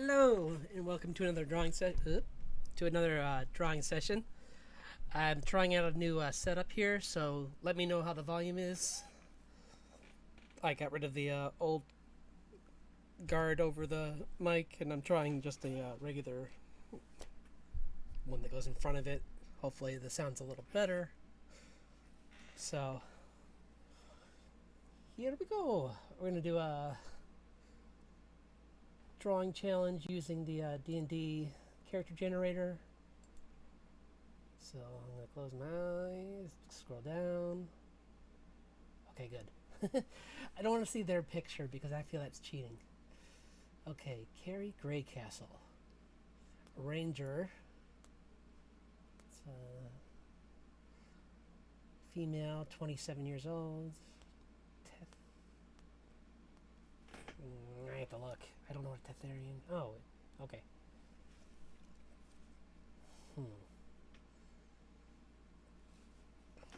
Hello, and welcome to another drawing session. I'm trying out a new setup here, so let me know how the volume is. I got rid of the old guard over the mic, and I'm trying just a regular one that goes in front of it. Hopefully, the sound's a little better. So, here we go. We're gonna do a drawing challenge using the DnD character generator. So I'm gonna close my eyes, scroll down. Okay, good. I don't want to see their picture because I feel that's cheating. Okay, Carrie Greycastle, Ranger. It's female, 27 years old. I have to look. I don't know what Tetherian. Oh, okay.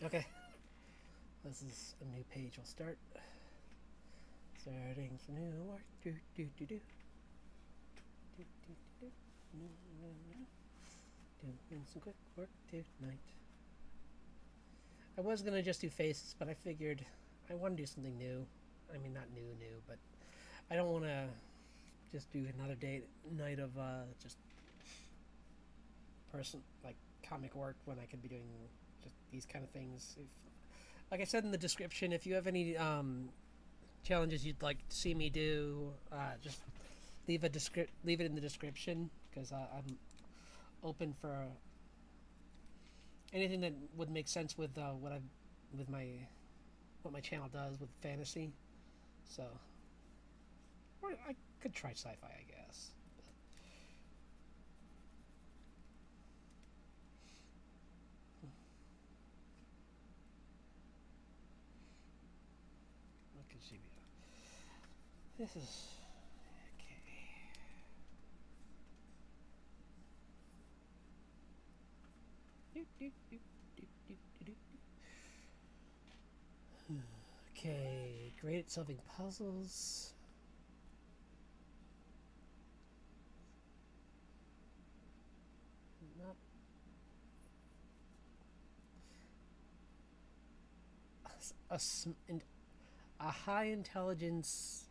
Okay. This is a new page. We'll start. Starting some new work. Doing some quick work tonight. I was gonna just do faces, but I figured I want to do something new. I mean, not new, but I don't want to just do another night of just like comic work when I could be doing just these kind of things. Like I said in the description, if you have any challenges you'd like to see me do, just leave it in the description, because I'm open for anything that would make sense with what my channel does with fantasy. So, or I could try sci-fi, I guess. What could she be? This is okay. Great at solving puzzles. Not a high intelligence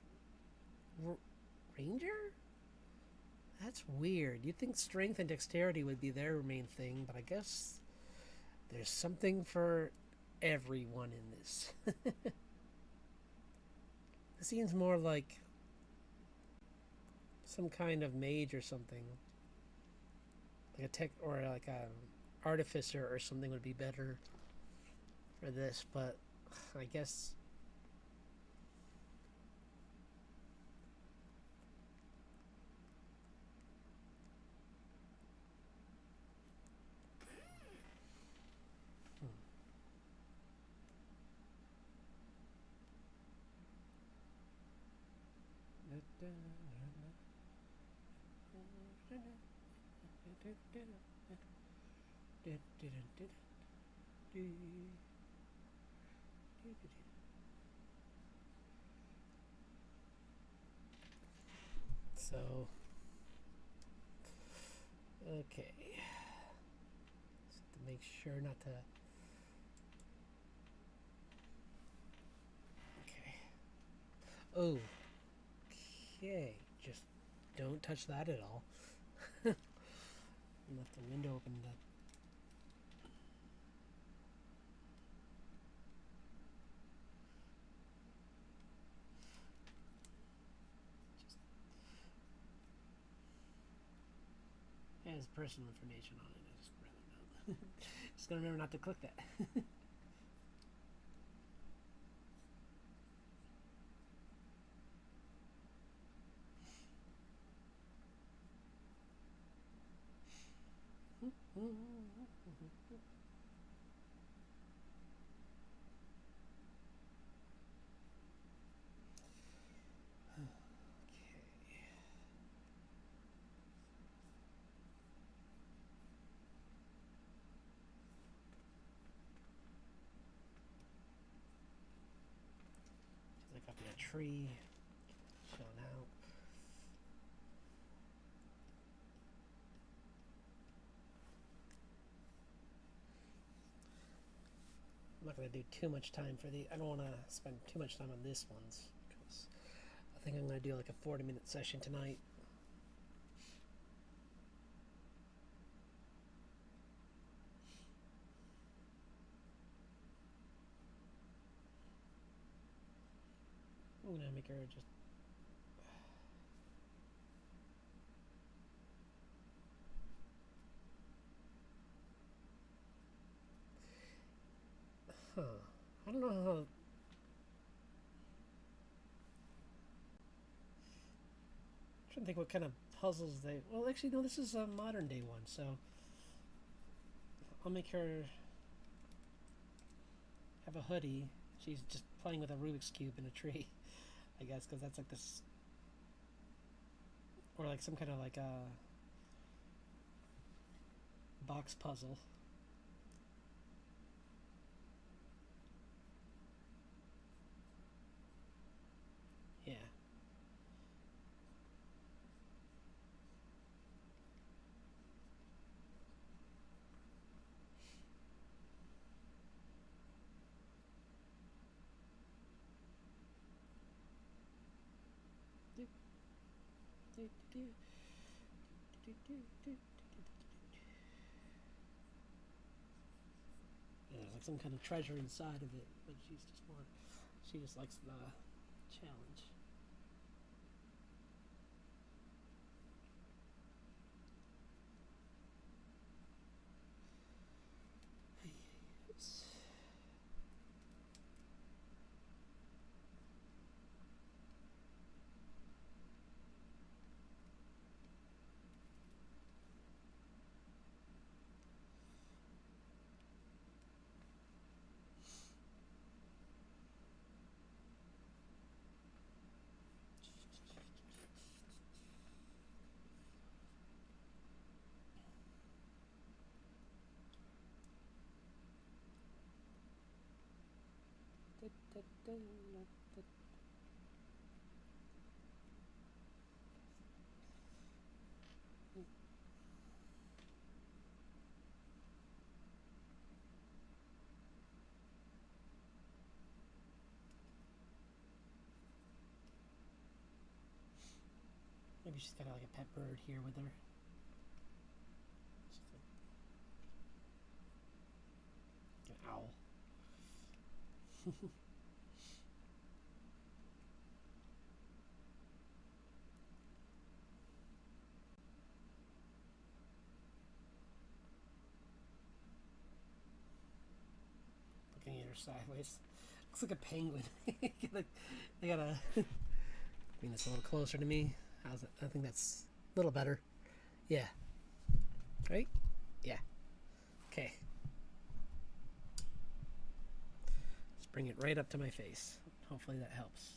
ranger? That's weird. You'd think strength and dexterity would be their main thing, but I guess there's something for everyone in this. It seems more like some kind of mage or something. Like a tech or like a artificer or something would be better for this, but I guess so okay. Just to make sure not to. Okay. Okay. Just don't touch that at all. Left the window open. It has personal information on it. I just rather not. Just gonna remember not to click that. Like up in a tree, chilling out. not going to do too much time for the... I don't want to spend too much time on this ones, because I think I'm going to do like a 40-minute session tonight. I'm going to make her just... Huh. I don't know how... I'm trying to think what kind of puzzles they... Well, actually, no, this is a modern day one, so... I'll make her have a hoodie. She's just playing with a Rubik's Cube in a tree, I guess, because that's like this... Or like some kind of like a box puzzle. Yeah. Yeah, there's like some kind of treasure inside of it, but she's just more... She just likes the challenge. Maybe she's got like a pet bird here with her. Like an owl. Looking at her sideways. Looks like a penguin. They gotta bring this a little closer to me. How's it? I think that's a little better. Yeah. Right? Yeah. Okay. Just bring it right up to my face. Hopefully that helps.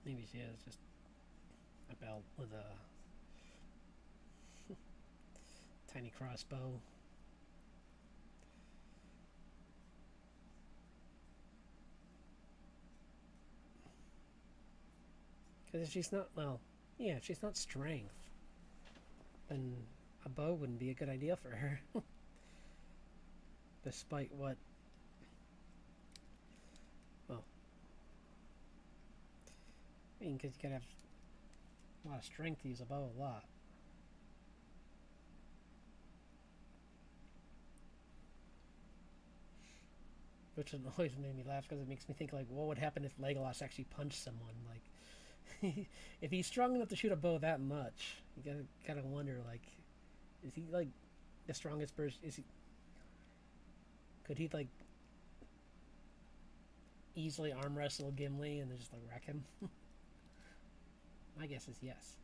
Maybe she has just a belt with a tiny crossbow. Because if she's not, well, yeah, if she's not strength, then a bow wouldn't be a good idea for her. Despite what, well, I mean, because you gotta have a lot of strength to use a bow a lot. Which always made me laugh because it makes me think, like, what would happen if Legolas actually punched someone? Like, if he's strong enough to shoot a bow that much, you gotta kind of wonder, like, is he, like, the strongest person? Is he... Could he, like, easily arm wrestle Gimli and then just, like, wreck him? My guess is yes.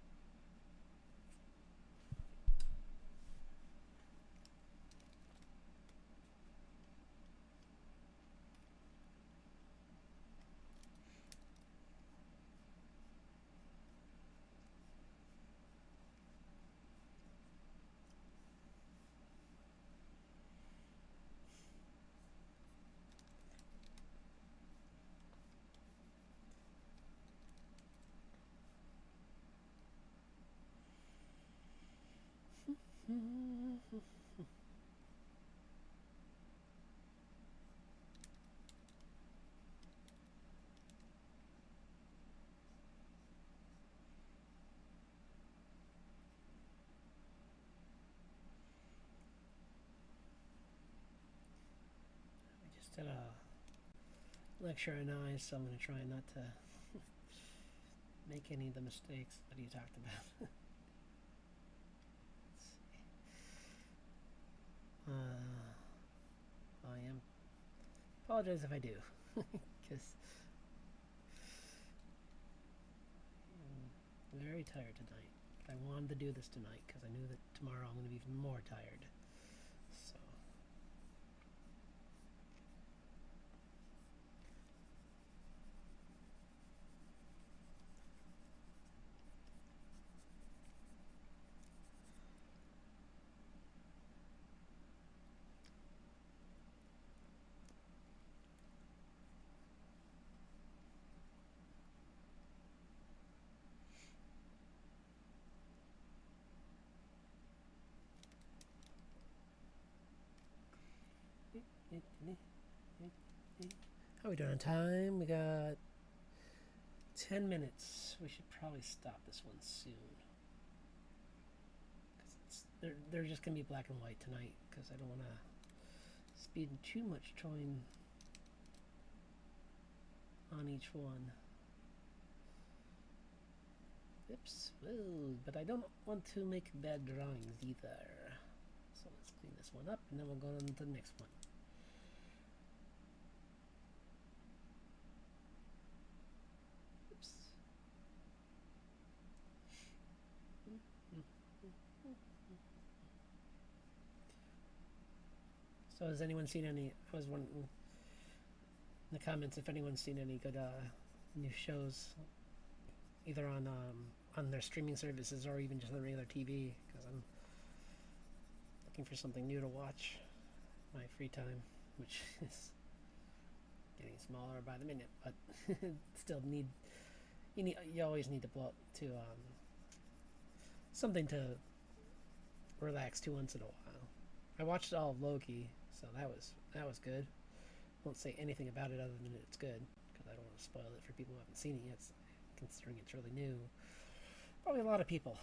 Just did a lecture on eyes, so I'm going to try not to make any of the mistakes that he talked about. I am. Apologize if I do, because I'm very tired tonight. But I wanted to do this tonight because I knew that tomorrow I'm going to be even more tired. So. How are we doing on time? We got 10 minutes. We should probably stop this one soon. They're just going to be black and white tonight because I don't want to spend too much time on each one. Oops. Whoa, but I don't want to make bad drawings either. So let's clean this one up and then we'll go on to the next one. So has anyone seen any, I was wondering in the comments if anyone's seen any good new shows either on their streaming services or even just on regular TV, because I'm looking for something new to watch my free time, which is getting smaller by the minute, but still you always need to something to relax to once in a while. I watched all of Loki, so that was good. Won't say anything about it other than it's good, because I don't want to spoil it for people who haven't seen it yet, considering it's really new. Probably a lot of people.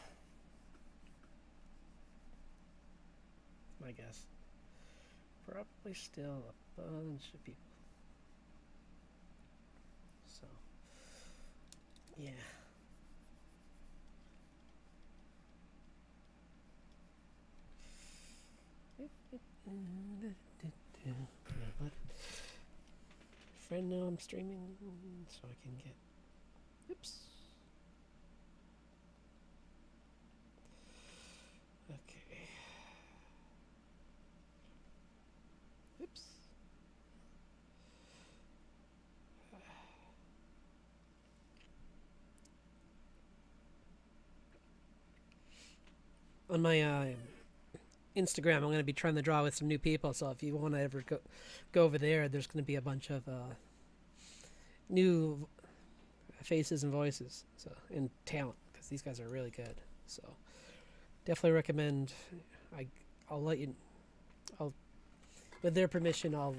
My guess. Probably still a bunch of people. So, yeah. Friend know I'm streaming, so I can get. Oops. Okay. Oops. On my Instagram, I'm going to be trying to draw with some new people, so if you want to ever go over there, there's going to be a bunch of new faces and voices, so and talent, because these guys are really good. So definitely recommend. I'll let you. With their permission, I'll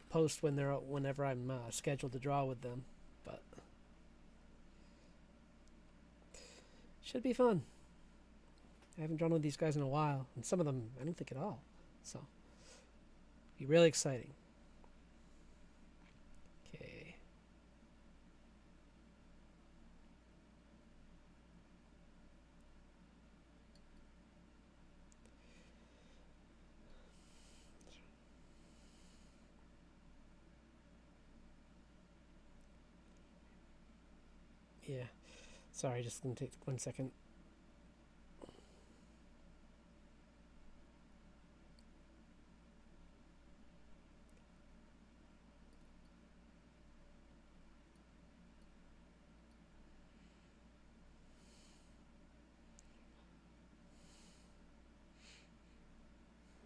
post whenever I'm scheduled to draw with them. But should be fun. I haven't drawn with these guys in a while, and some of them I don't think at all. So be really exciting. Okay. Yeah. Sorry, just gonna take 1 second.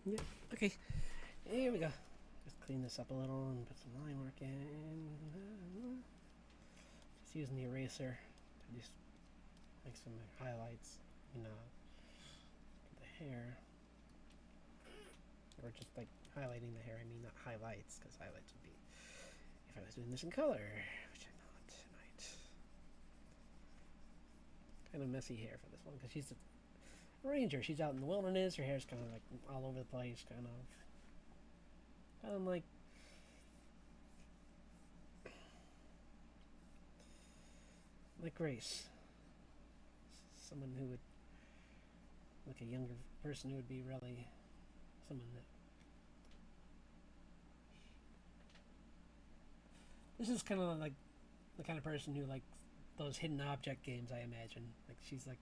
Yeah, okay. Here we go. Just clean this up a little and put some line work in. Just using the eraser to just make some highlights. you know, the hair, or just like highlighting the hair. I mean, not highlights, because highlights would be if I was doing this in color, which I'm not tonight. Kind of messy hair for this one, because she's a ranger. She's out in the wilderness. Her hair's kind of like all over the place, kind of like Grace. Someone who would, like a younger person who would be really someone that. This is kind of like the kind of person who likes those hidden object games, I imagine. Like she's like,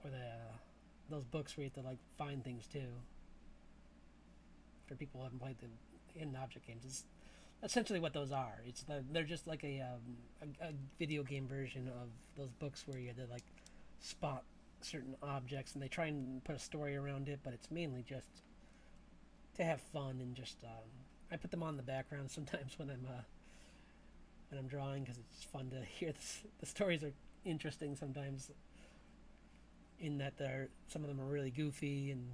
or those books where you have to like find things too. For people who haven't played the hidden object games, it's essentially what those are. They're just like a video game version of those books where you had to like spot certain objects, and they try and put a story around it, but it's mainly just to have fun and just. I put them on in the background sometimes when I'm drawing, because it's fun to hear the stories are interesting sometimes. In that some of them are really goofy, and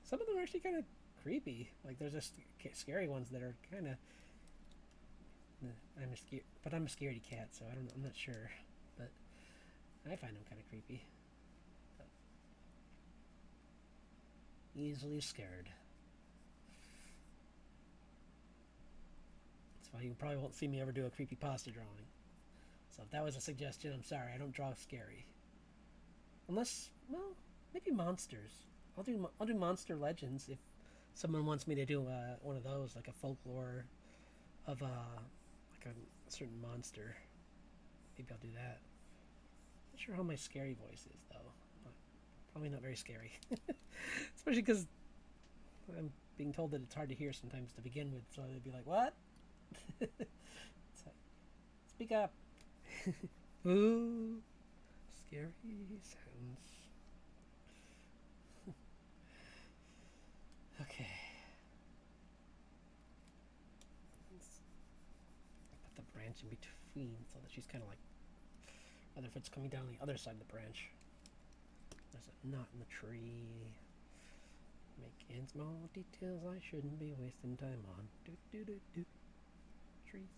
some of them are actually kind of creepy. Like there's just scary ones that are kind of. I'm a scaredy cat, so I don't. I'm not sure, but I find them kind of creepy. But easily scared. That's why you probably won't see me ever do a creepypasta drawing. So if that was a suggestion, I'm sorry. I don't draw scary. Unless, well, maybe monsters. I'll do monster legends if someone wants me to do one of those, like a folklore of like a certain monster. Maybe I'll do that. Not sure how my scary voice is though. Probably not very scary, especially because I'm being told that it's hard to hear sometimes to begin with. So they'd be like, "What?" So, speak up. Ooh, scary sounds. Okay. Let's put the branch in between so that she's kind of like, other foot's coming down the other side of the branch. There's a knot in the tree. Making small details I shouldn't be wasting time on. Do. Trees.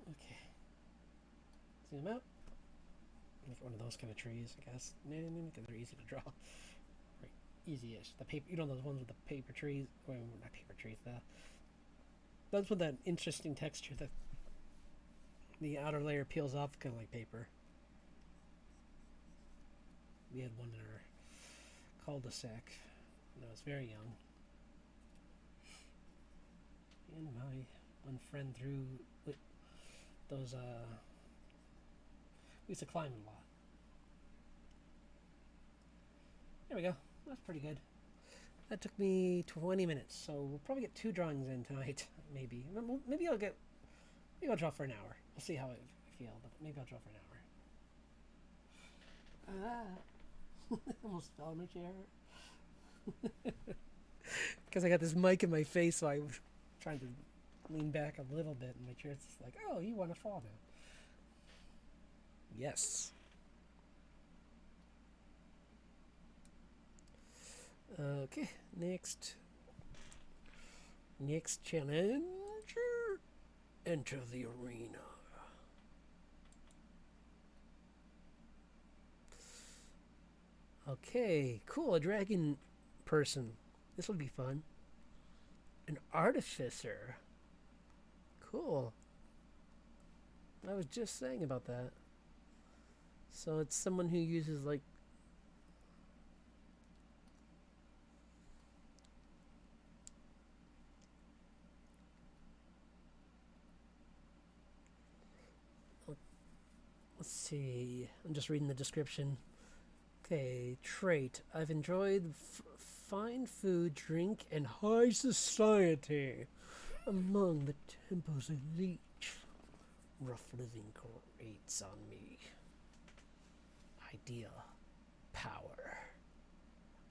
Okay. Zoom out. Make one of those kind of trees, I guess. Because they're easy to draw. Right. Easy-ish. The paper, you know those ones with the paper trees? Well, not paper trees, those with that interesting texture that the outer layer peels off, kind of like paper. We had one in our cul-de-sac when I was very young. And my one friend threw those, we used to climb a lot. There we go. That's pretty good. That took me 20 minutes, so we'll probably get 2 drawings in tonight, maybe. Maybe I'll draw for an hour. We'll see how I feel, but maybe I'll draw for an hour. Almost fell in my chair. Because I got this mic in my face, so I was trying to lean back a little bit, and my chair's just like, oh, you want to fall now. Yes. Okay, next challenge. Enter the arena. Okay, cool, a dragon person. This will be fun. An artificer. Cool. I was just saying about that. So it's someone who uses like let's see. I'm just reading the description. Okay, trait. I've enjoyed fine food, drink, and high society among the temple's elite. Rough living grates on me. Idea. Power.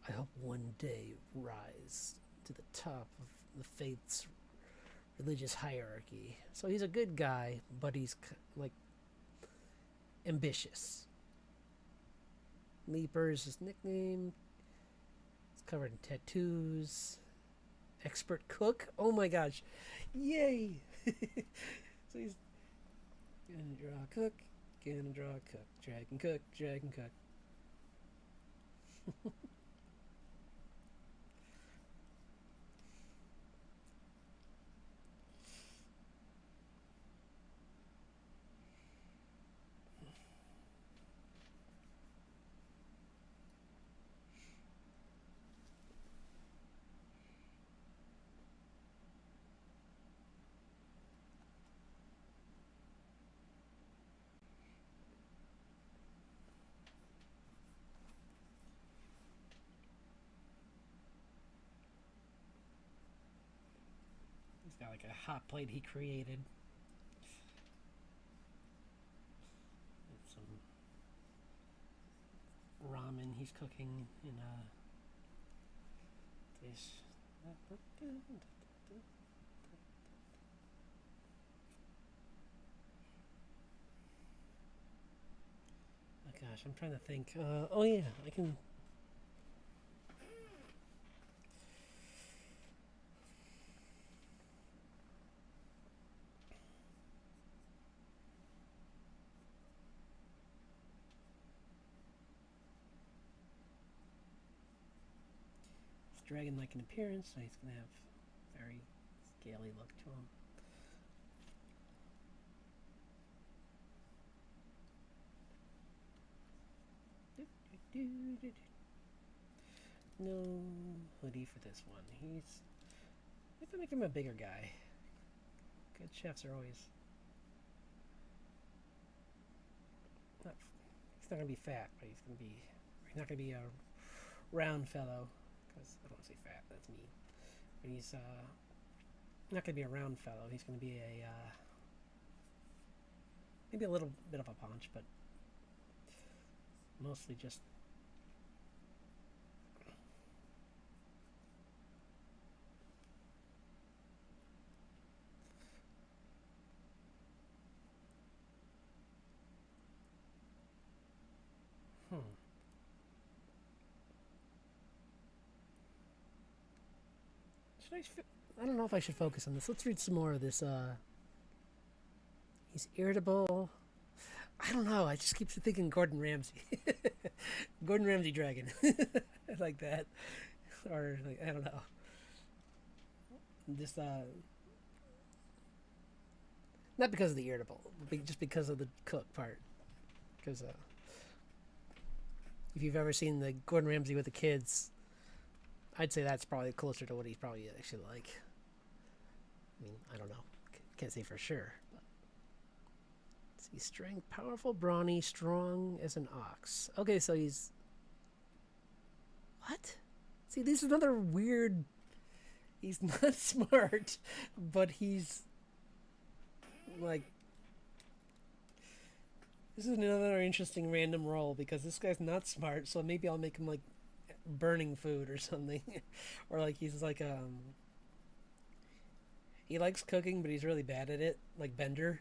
I hope one day rise to the top of the faith's religious hierarchy. So he's a good guy, but he's like ambitious. Leaper is his nickname. He's covered in tattoos. Expert cook. Oh my gosh. Yay! So he's gonna draw cook, gonna draw cook, dragon cook, dragon cook. He's got like a hot plate he created. It's some ramen he's cooking in a dish. Oh gosh, I'm trying to think. Oh yeah, I can. Dragon-like in appearance, so he's going to have a very scaly look to him. No hoodie for this one. We have to make him a bigger guy. Good chefs are always... he's not going to be fat, but he's not going to be a round fellow. I don't want to say fat, that's mean. But he's not going to be a round fellow. He's going to be maybe a little bit of a paunch, but mostly just I don't know if I should focus on this. Let's read some more of this. He's irritable. I don't know. I just keep thinking Gordon Ramsay. Gordon Ramsay dragon. Like that. Or, like, I don't know. Just, not because of the irritable. Just because of the cook part. Because, if you've ever seen the Gordon Ramsay with the kids, I'd say that's probably closer to what he's probably actually like. I mean, I don't know. Can't say for sure. But he's strength, powerful, brawny, strong as an ox. Okay, so he's... What? See, this is another weird... He's not smart, but he's... Like... This is another interesting random role, because this guy's not smart, so maybe I'll make him, like, burning food or something. Or like he's like he likes cooking but he's really bad at it, like Bender.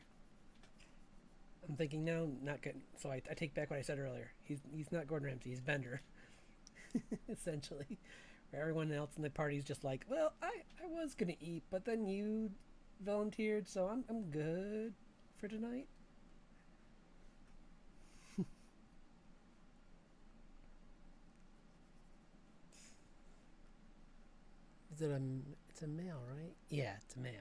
I'm thinking no, not good. So I take back what I said earlier. He's not Gordon Ramsay, he's Bender. Essentially. Where everyone else in the party's just like, well, I was gonna eat, but then you volunteered, so I'm good for tonight. It's a male, right? Yeah, it's a male.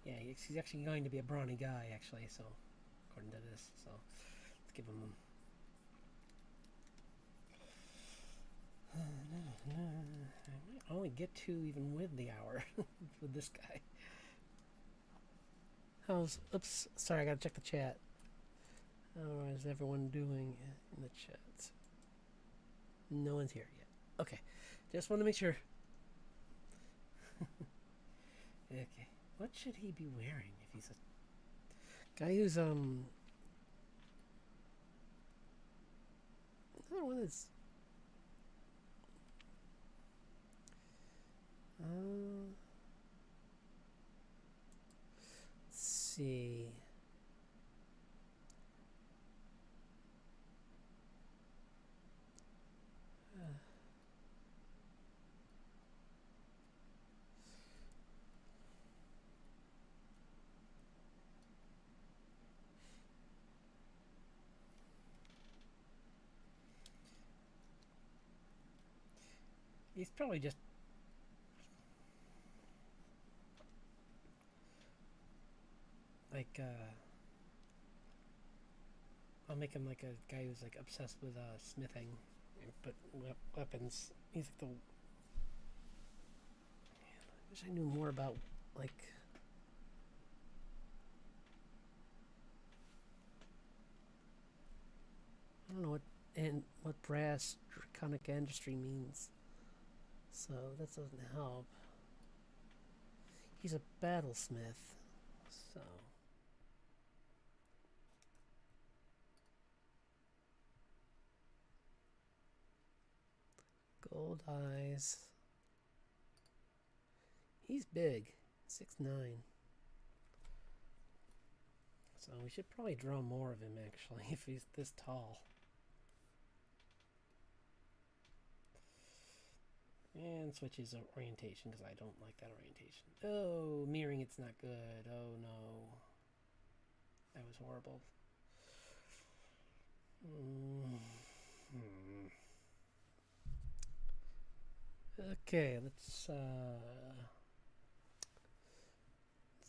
Yeah, he's actually going to be a brawny guy, actually, so, according to this, so, let's give him... I might only get to even with the hour with this guy. Oops, sorry, I gotta check the chat. How is everyone doing in the chat? No one's here yet. Okay, just want to make sure. Okay, what should he be wearing if he's a guy who's another one is He's probably just... like, I'll make him like a guy who's like obsessed with smithing, but weapons. He's like the... Man, I wish I knew more about, like... I don't know what brass draconic industry means, so that doesn't help. He's a battlesmith, so... Gold eyes. He's big, 6'9". So we should probably draw more of him, actually, if he's this tall. And switch his orientation, because I don't like that orientation. Oh, mirroring it's not good. Oh no. That was horrible. Okay, let's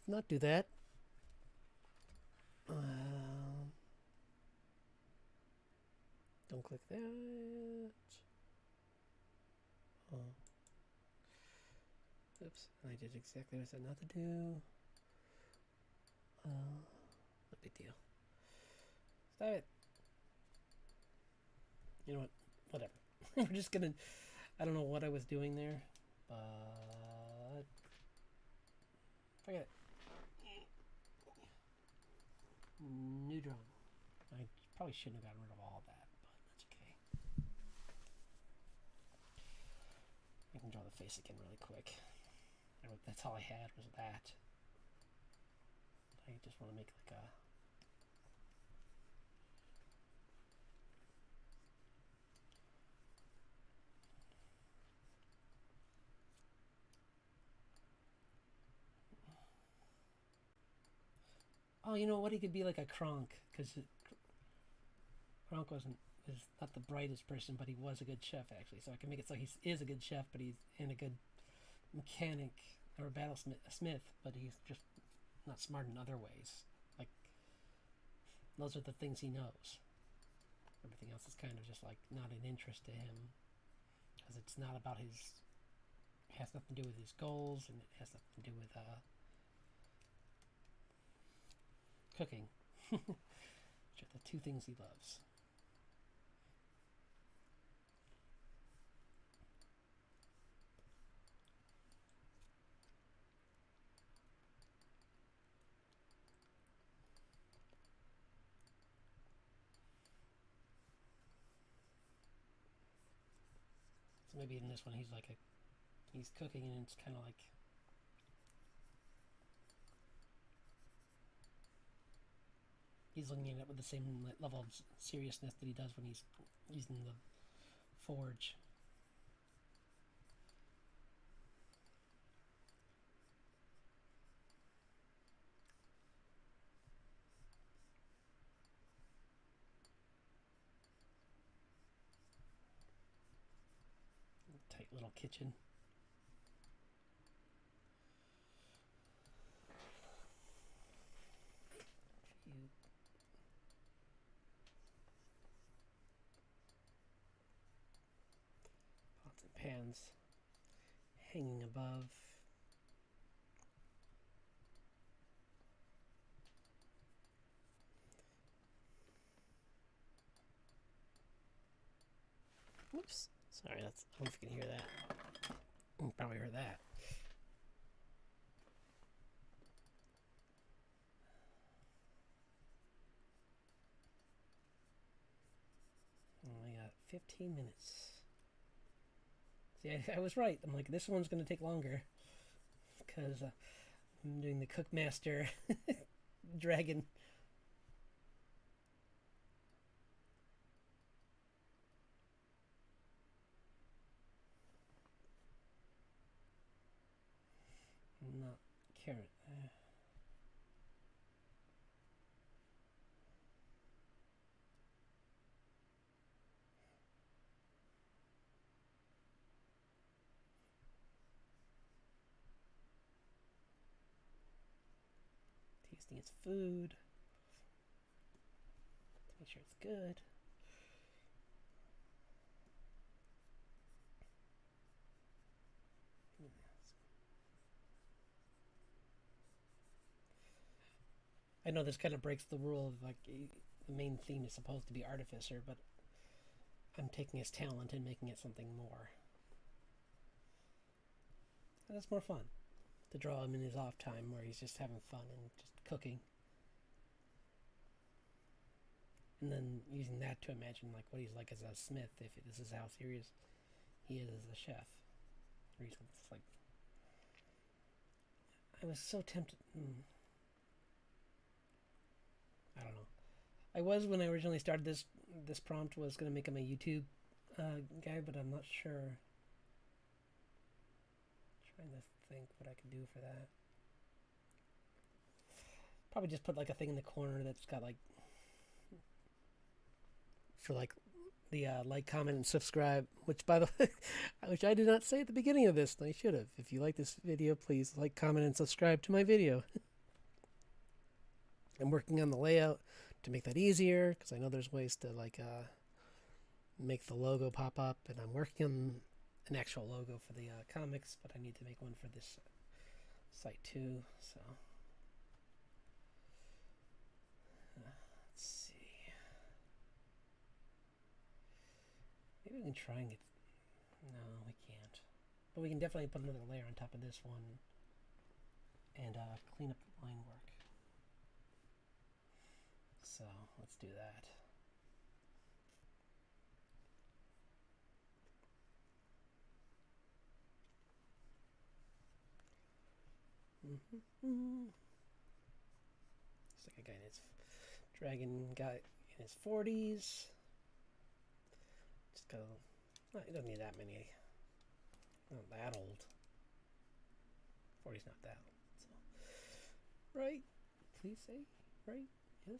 not do that. Don't click that. Oh. Oops, I did exactly what I said not to do. No big deal. Stop it. You know what? Whatever. We're just gonna... I don't know what I was doing there, but... forget it. New drawing. I probably shouldn't have gotten rid of all that, but that's okay. I can draw the face again really quick. That's all I had was that. I just want to make like a... Oh, you know what? He could be like a Kronk, because Kronk is not the brightest person, but he was a good chef, actually. So I can make it so he is a good chef, but he's in a good mechanic or a smith, but he's just not smart in other ways. Like, those are the things he knows. Everything else is kind of just like not an interest to him, because it's not about his... It has nothing to do with his goals, and it has nothing to do with cooking, which are the two things he loves. So maybe in this one he's like he's cooking, and it's kind of like... he's looking at it with the same level of seriousness that he does when he's using the forge. Tight little kitchen. Pots and pans hanging above. Whoops. Sorry, that's... I don't know if you can hear that. You probably heard that. I got 15 minutes. See, I was right. I'm like, this one's going to take longer, because I'm doing the Cookmaster dragon. Not carrot. tasting its food. Make sure it's good. I know this kind of breaks the rule of like the main theme is supposed to be artificer, but I'm taking his talent and making it something more. And that's more fun to draw him in his off time where he's just having fun and just cooking. And then using that to imagine like what he's like as a smith, if this is how serious he is as a chef. Or he's like, I was so tempted. I don't know. I was when I originally started this prompt was going to make him a YouTube guy, but I'm not sure. Trying to think what I could do for that. Probably just put like a thing in the corner that's got like for like the like, comment, and subscribe. Which, by the way, which I did not say at the beginning of this. And I should have. If you like this video, please like, comment, and subscribe to my video. I'm working on the layout to make that easier because I know there's ways to like make the logo pop up, and I'm working on an actual logo for the comics, but I need to make one for this site too. So let's see. Maybe we can try and get. No, we can't. But we can definitely put another layer on top of this one and clean up the line work. So let's do that. It's like a guy in his dragon guy in his 40s. Just go. Well, he doesn't need that many. Not that old. 40's not that old. So. Right? Please say right. Yes.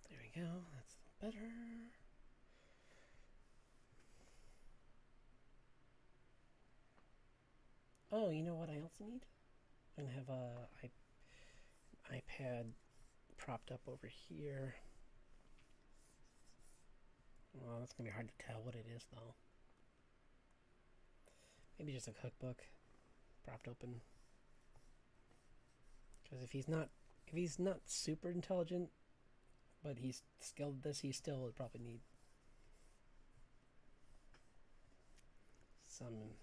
There we go. That's better. Oh, you know what I also need? I'm gonna have a iPad propped up over here. Well, that's gonna be hard to tell what it is though. Maybe just a cookbook propped open. Because if he's not super intelligent, but he's skilled at this, he still would probably need some.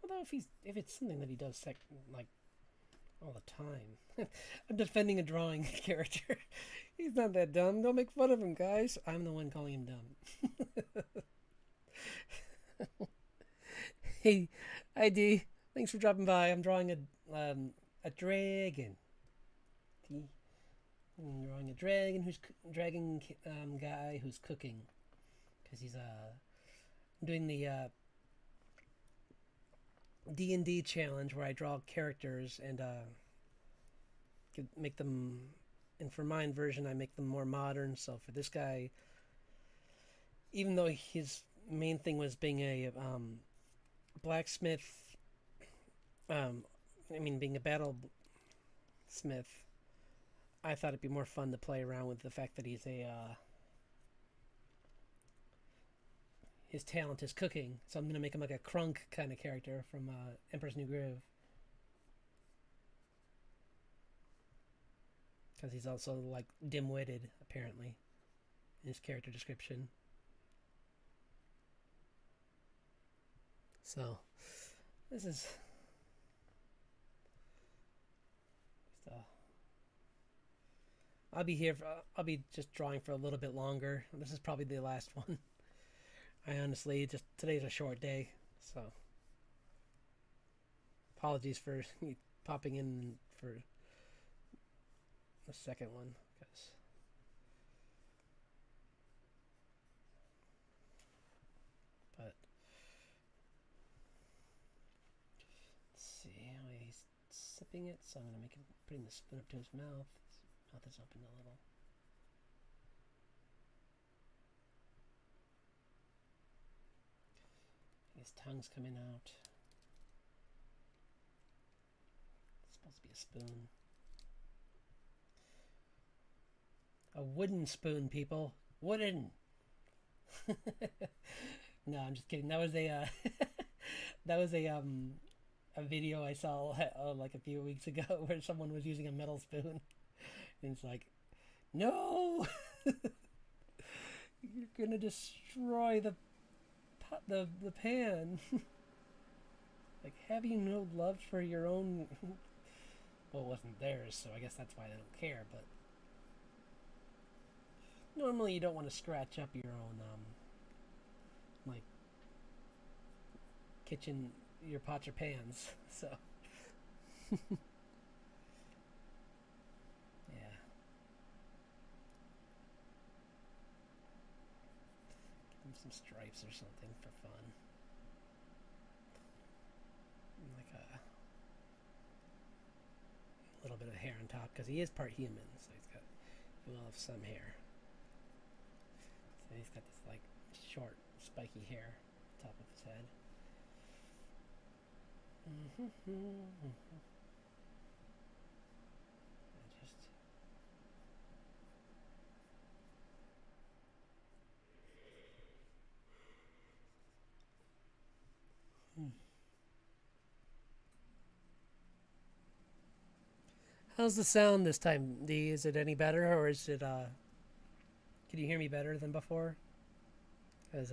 Although if it's something that he does like all the time. I'm defending a drawing character. He's not that dumb. Don't make fun of him, guys. I'm the one calling him dumb. Hey, ID. Thanks for dropping by. I'm drawing a dragon. I'm drawing a dragon guy who's cooking, because he's doing the DnD challenge where I draw characters and make them, and for mine version I make them more modern. So for this guy, even though his main thing was being a blacksmith, being a battle smith, I thought it'd be more fun to play around with the fact that he's his talent is cooking, so I'm gonna make him like a crunk kind of character from Emperor's New Groove, because he's also like dim-witted apparently in his character description. So this is I'll be just drawing for a little bit longer. This is probably the last one. I honestly today's a short day, so apologies for popping in for the second one, because but let's see how he's sipping it. So I'm gonna make him putting the spoon up to his mouth. His mouth is open a little. His tongue's coming out. It's supposed to be a spoon. A wooden spoon, people. Wooden. No, I'm just kidding. That was a that was a video I saw like a few weeks ago where someone was using a metal spoon, and it's like, no, you're gonna destroy the pan. Like, have you no love for your own? Well, it wasn't theirs, so I guess that's why they don't care. But normally, you don't want to scratch up your own like kitchen, your pots or pans. So yeah, give him some stripes or something for fun, like a little bit of hair on top because he is part human, so he will have some hair. So he's got this like short, spiky hair on top of his head. How's the sound this time, D? Is it any better, or is it can you hear me better than before? Because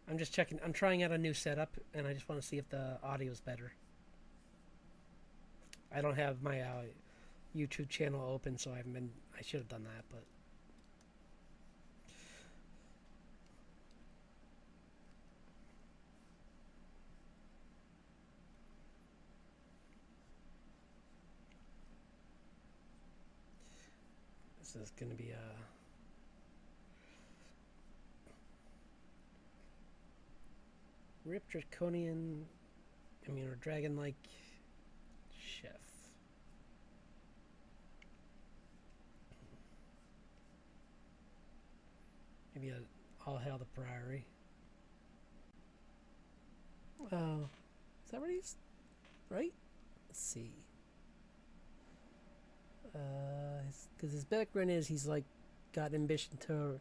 I'm just checking. I'm trying out a new setup, and I just want to see if the audio is better. I don't have my YouTube channel open, so I haven't been. I should have done that, but this is going to be a Rip Draconian, or dragon-like chef. Maybe a All Hail the Priory. Oh, is that what he's right? Let's see. Because his background is he's like got ambition to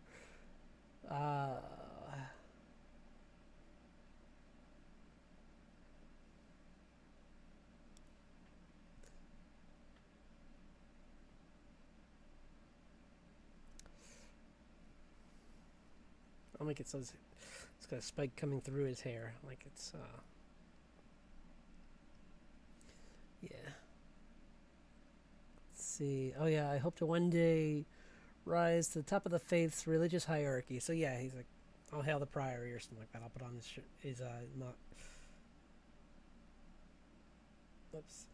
I'll make it so it's got a spike coming through his hair, like it's yeah. Let's see. Oh yeah, I hope to one day rise to the top of the faith's religious hierarchy. So yeah, he's like, I'll hail the priory or something like that. I'll put on his not. Oops.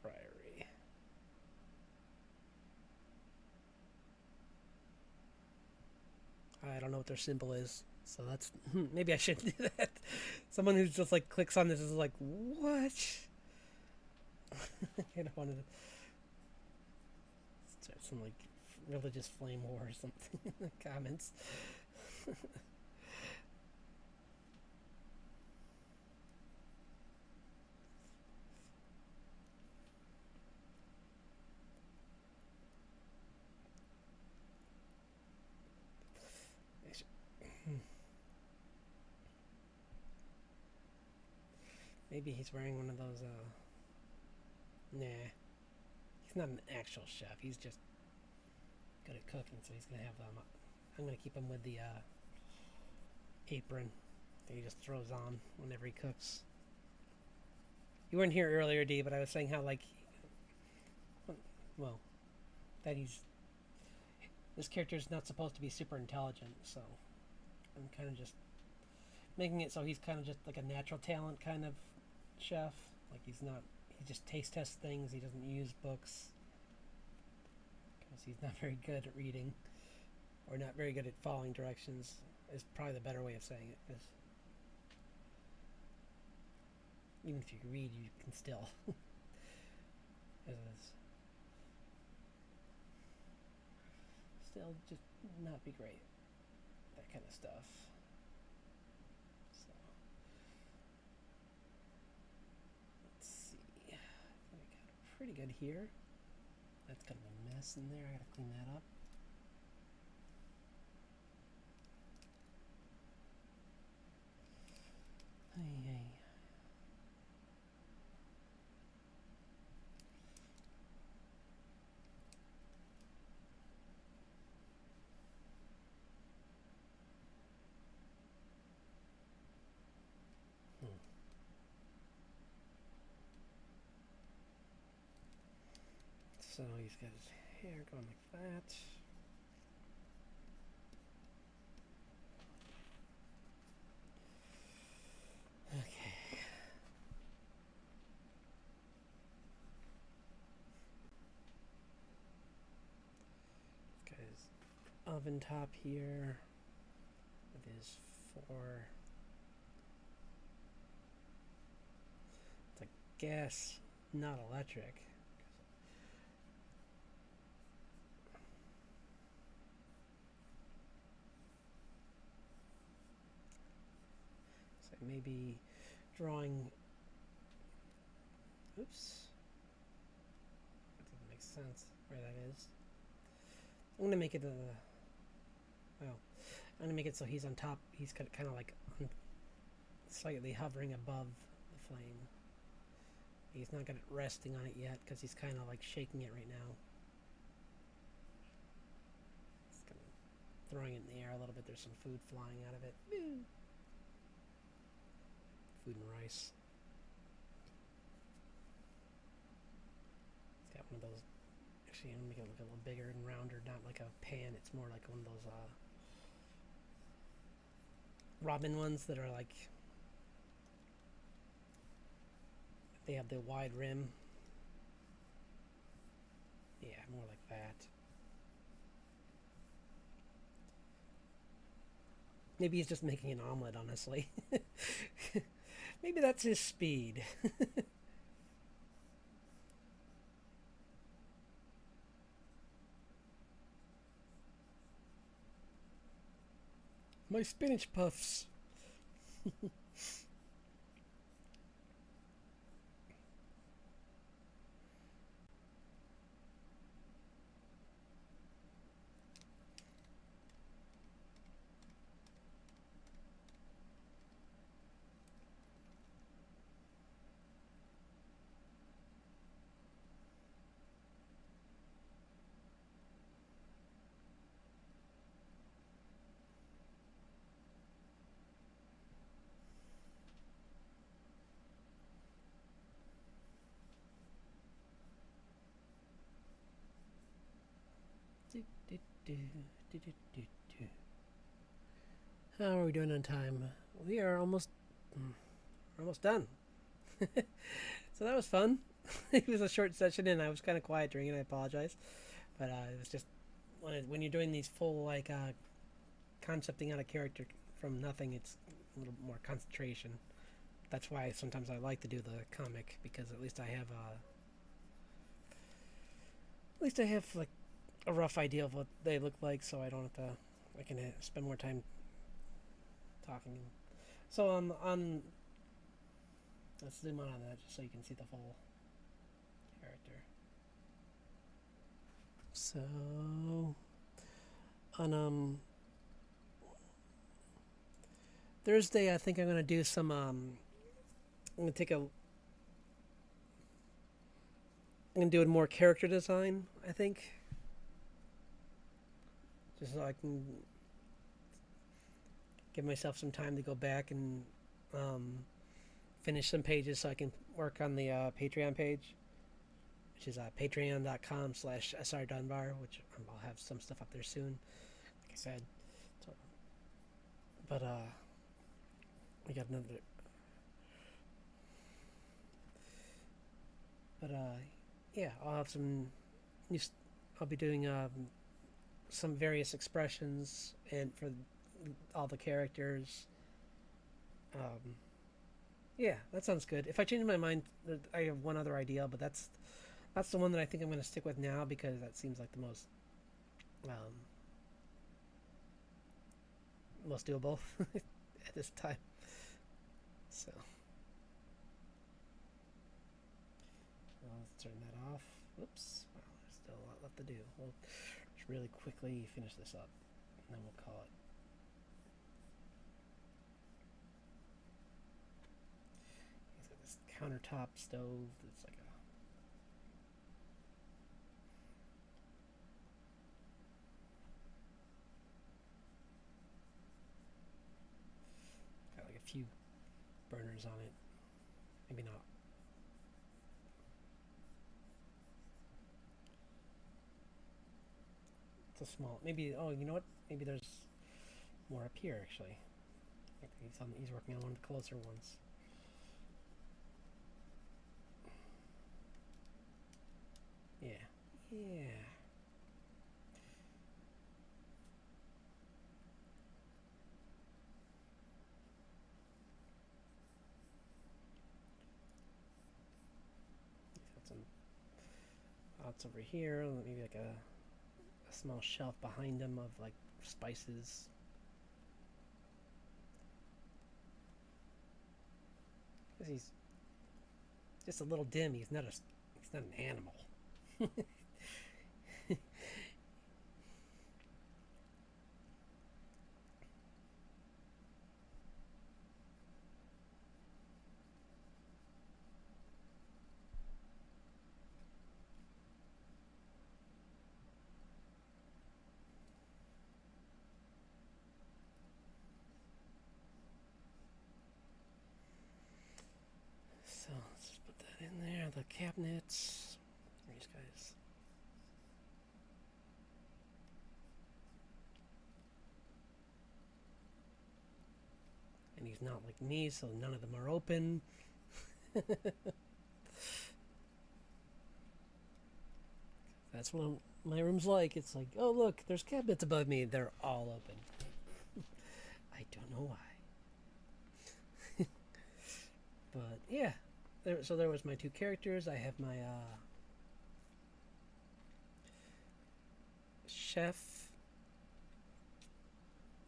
Priory. I don't know what their symbol is, so that's maybe I shouldn't do that. Someone who's just like clicks on this is like, what? I don't want to start some like religious flame war or something in the comments. Maybe he's wearing one of those, nah. He's not an actual chef. He's just good at cooking, so he's gonna have I'm gonna keep him with the, apron that he just throws on whenever he cooks. You weren't here earlier, D, but I was saying how, like, well, that this character is not supposed to be super intelligent, so I'm kind of just making it so he's kind of just like a natural talent kind of chef. Like he just taste tests things. He doesn't use books because he's not very good at reading or not very good at following directions is probably the better way of saying it. Because even if you read, you can still still just not be great. That kind of stuff. So pretty good here. That's kind of a mess in there. I gotta clean that up. Hey. So he's got his hair going like that. Okay. Got his oven top here with his 4. It's like gas, not electric. So maybe drawing. Oops. That doesn't make sense where that is. I'm gonna make it well, I'm gonna make it so he's on top. He's kind of like slightly hovering above the flame. He's not got it resting on it yet because he's kind of like shaking it right now. Just kind of throwing it in the air a little bit. There's some food flying out of it. Woo. Food and rice. It's got one of those. Actually, I'm gonna make it look a little bigger and rounder, not like a pan. It's more like one of those robin ones that are like, they have the wide rim. Yeah, more like that. Maybe he's just making an omelet, honestly. Maybe that's his speed. My spinach puffs. How are we doing on time? We are almost done. So that was fun. It was a short session and I was kind of quiet during it. I apologize, but it was just when you're doing these full like concepting out a character from nothing, it's a little more concentration. That's why sometimes I like to do the comic, because at least I have like a rough idea of what they look like, so I don't have to. I can spend more time talking. So on let's zoom on that just so you can see the full character. So on Thursday, I think I'm gonna do some. I'm gonna do a more character design, I think, just so I can give myself some time to go back and finish some pages so I can work on the Patreon page, which is patreon.com/srdunbar, which I'll have some stuff up there soon, like I said. So, but we got another. But yeah, I'll have some new. I'll be doing some various expressions and for all the characters. Yeah, that sounds good. If I change my mind, I have one other idea, but that's the one that I think I'm going to stick with now, because that seems like the most doable at this time. So let's turn that off. Whoops. Well, there's still a lot left to do. We'll just really quickly finish this up, and then we'll call it. He's got this countertop stove that's like got like a few burners on it. Maybe not. It's a small. Maybe. Oh, you know what? Maybe there's more up here actually. He's working on one of the closer ones. Yeah. Yeah. He's got some pots over here. Maybe like a small shelf behind him of like spices. Because he's just a little dim. He's not an animal. So let's just put that in there. The cabinets. These guys. And he's not like me, so none of them are open. That's what my room's like. It's like, oh look, there's cabinets above me. They're all open. I don't know why. But yeah, so there was my two characters. I have my chef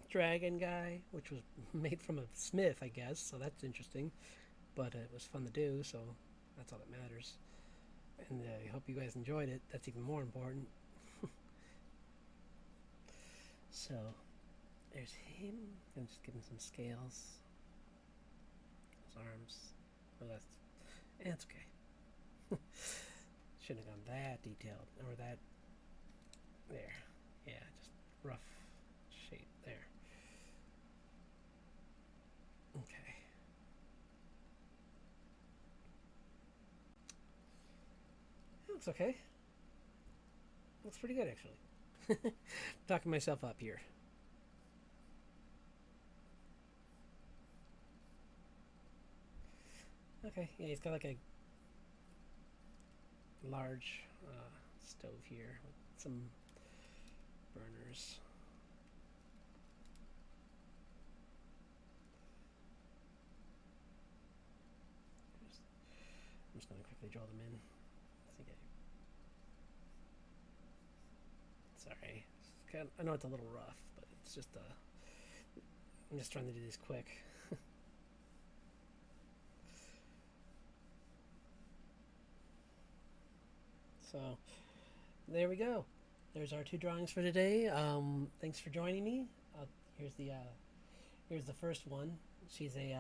dragon guy, which was made from a smith, I guess. So that's interesting. But it was fun to do, so that's all that matters. And I hope you guys enjoyed it. That's even more important. So there's him. I'm just give him some scales. His arms. Oh, that's okay. Shouldn't have gone that detailed, or that. There, yeah, just rough shape there. Okay. Looks okay. Looks pretty good, actually. Talking myself up here. Okay, yeah, he's got like a large stove here with some burners. I'm just going to quickly draw them in. Sorry. I know it's a little rough, but it's just I'm just trying to do this quick. So there we go. There's our two drawings for today. Thanks for joining me. Here's the first one. She's a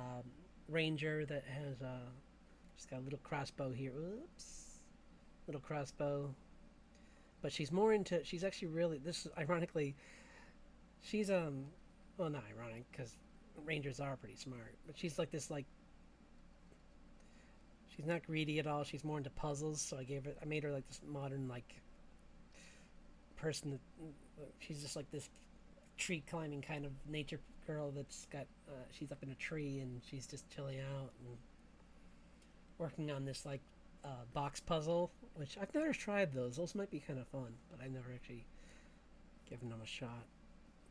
ranger that has she's got a little crossbow here. Oops, little crossbow. But she's more into. She's actually really. This is ironically. She's well, not ironic because rangers are pretty smart. But she's like this like. She's not greedy at all. She's more into puzzles. So I made her like this modern like. Person that she's just like this tree climbing kind of nature girl that's got. She's up in a tree and she's just chilling out and working on this like box puzzle, which I've never tried those. Those might be kind of fun, but I've never actually given them a shot.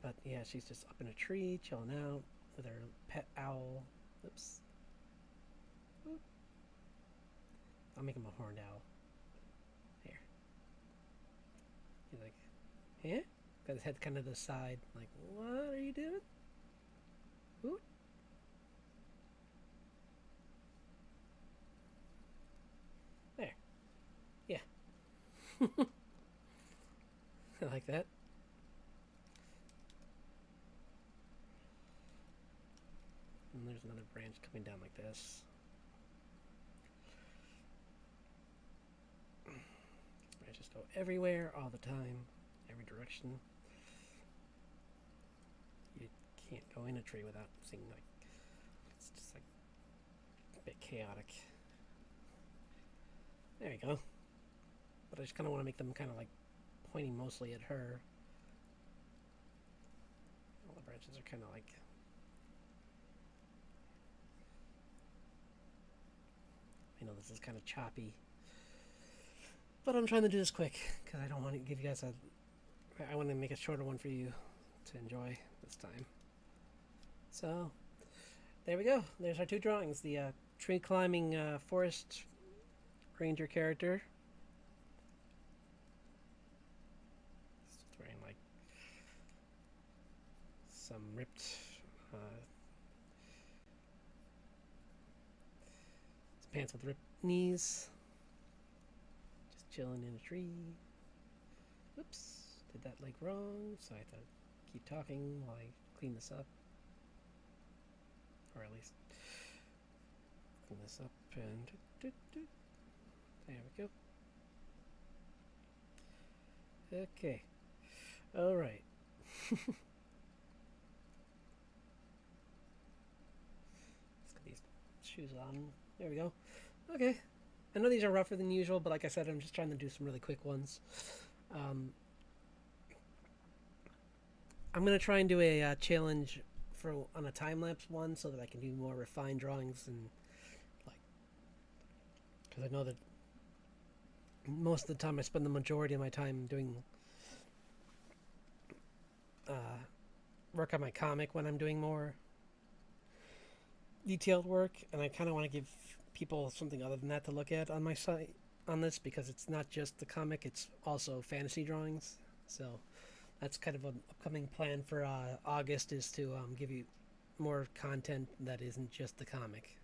But yeah, she's just up in a tree, chilling out with her pet owl. Oops. Oop. I'll make him a horned owl. Here. He's like, yeah? Got his head kind of to the side. Like, what are you doing? Oop. There. I like that. And there's another branch coming down like this. These branches go everywhere, all the time, every direction. You can't go in a tree without seeing, like, it's just like a bit chaotic. There you go. But I just kind of want to make them kind of like pointing mostly at her. All the branches are kind of like... I know this is kind of choppy, but I'm trying to do this quick because I don't want to give you guys I want to make a shorter one for you to enjoy this time. So, there we go. There's our two drawings. The tree climbing forest ranger character. He's wearing like some ripped pants with ripped knees. Just chilling in a tree. Oops, did that leg wrong, so I have to keep talking while I clean this up. Or at least clean this up and there we go. Okay. Alright. Let's get these shoes on. There we go. Okay. I know these are rougher than usual, but like I said, I'm just trying to do some really quick ones. I'm going to try and do a challenge on a time-lapse one so that I can do more refined drawings and like, because I know that most of the time I spend the majority of my time doing work on my comic when I'm doing more detailed work, and I kind of want to give people something other than that to look at on my site on this, because it's not just the comic, it's also fantasy drawings. So that's kind of an upcoming plan for August, is to give you more content that isn't just the comic.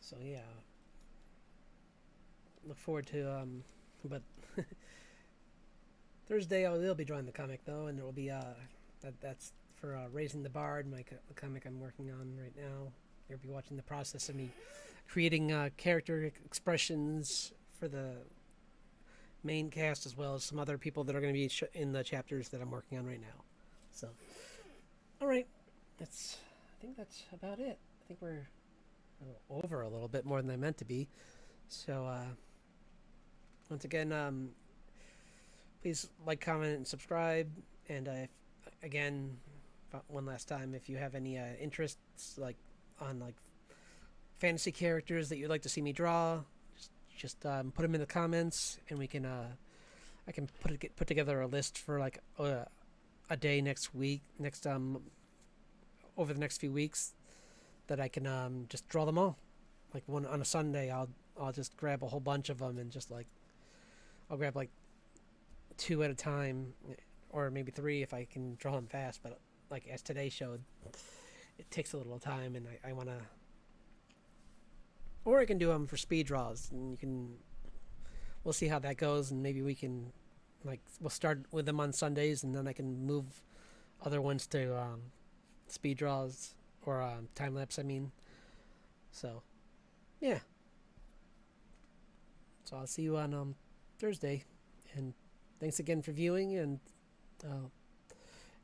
So yeah, look forward to but Thursday they'll be drawing the comic though, and there will be that's for Raising the Bard, the comic I'm working on right now. You'll be watching the process of me creating character expressions for the main cast, as well as some other people that are going to be in the chapters that I'm working on right now. So, all right, I think that's about it. I think we're over a little bit more than I meant to be. So, once again, please like, comment, and subscribe. And again, one last time, if you have any interests on fantasy characters that you'd like to see me draw, just put them in the comments, and we can I can put together a list for like a day next week, over the next few weeks, that I can just draw them all. Like one on a Sunday, I'll just grab a whole bunch of them and just I'll grab like 2 at a time, or maybe 3 if I can draw them fast. But like as today showed, it takes a little time, and I want to. Or I can do them for speed draws, and we'll see how that goes, and maybe we can, we'll start with them on Sundays, and then I can move other ones to speed draws, or time lapse, I mean. So, yeah. So I'll see you on Thursday, and thanks again for viewing, and